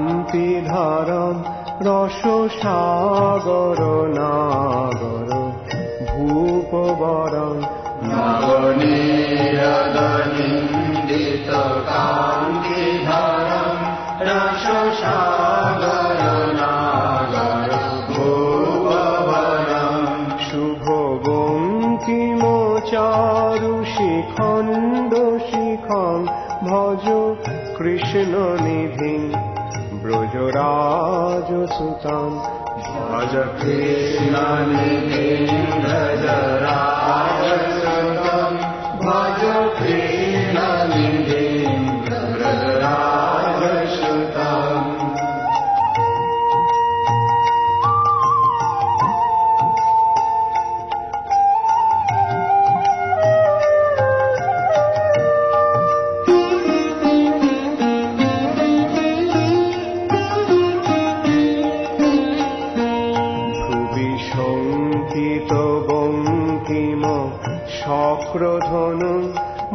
কান্তি ধারণ রস সাগর নাগর ভূপবরং নবনীরদনিন্দিত কান্তি ধারণ রস সাগর নাগর ভূপবরং শুভ বঙ্কিম চারু শিখণ্ড শিখং ভজ কৃষ্ণ নিধি ব্রজরাজ সুতং ভজ কৃষ্ণ নিধি ব্রজরাজ সুতং ভজ কৃষ্ণ নিধি ব্রজরাজ সুতং শক্রধনু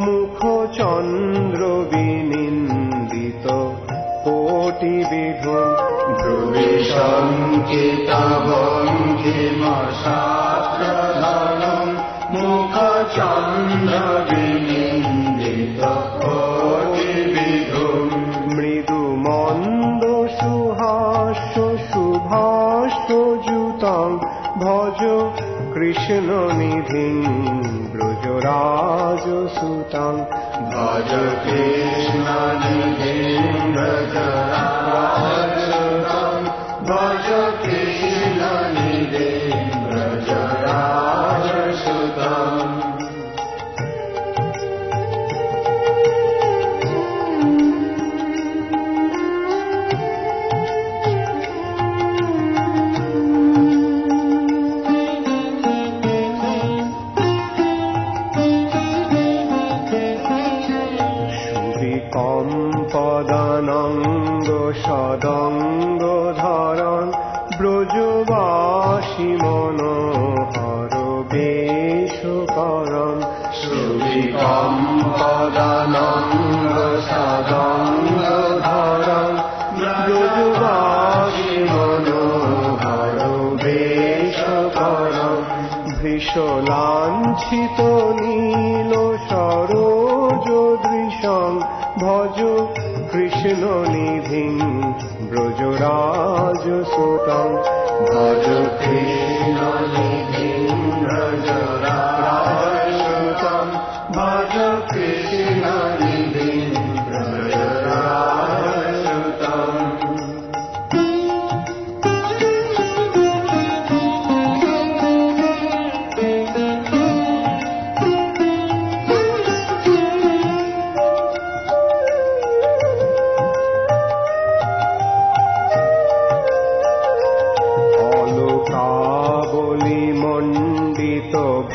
মুখ চন্দ্র বিনিন্দিত কোটি বিধু ধ্রুবি শঙ্কিত বঙ্কিম শাস্ত্রধনু মুখ চন্দ্র বিনিন্দিত কোটি বিধু মৃদু মন্দ সুহাস্য শুভাস্য যুতং ভজ কৃষ্ণ নিধি ব্রজরাজ সুতং ভজ কৃষ্ণ নিধি ব্রজরাজ সুতং ভজ কৃষ্ণ নিধি ব্রজরাজ সুতং পদানঙ্গ সদঙ্গ ধরণ ব্রজবাসী মনোহর বেশ করণ সুবিকম পদানঙ্গ সদঙ্গ ধরণ ব্রজবাসী মনোহর বেশ করণ ভৃশলাঞ্ছিত নীল সরোজ দৃশং ভজ কৃষ্ণ নিধি ব্রজরাজ সুতং ভজ কৃষ্ণ নিধি ব্রজরাজ সুতং ভজ কৃষ্ণ নিধি ব্রজরাজ সুতং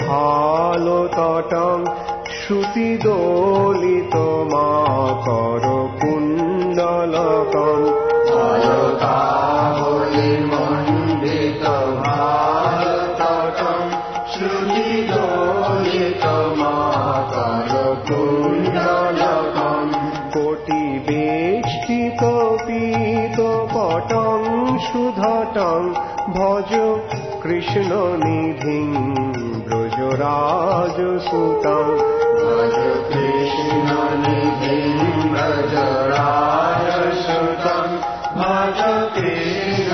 ভালো তটং শ্রুতি দোলিত মাকর কুণ্ডলকং অলকাবলি মণ্ডিত ভালো তটং শ্রুতি দোলিত মাকর কুণ্ডলকং কোটি বেষ্টিত পীত পটং সুধটং ভজ কৃষ্ণ নিধি ব্রজরাজ সুতং ভজ কৃষ্ণ নিধি ব্রজরাজ সুতং ভজ কৃষ্ণ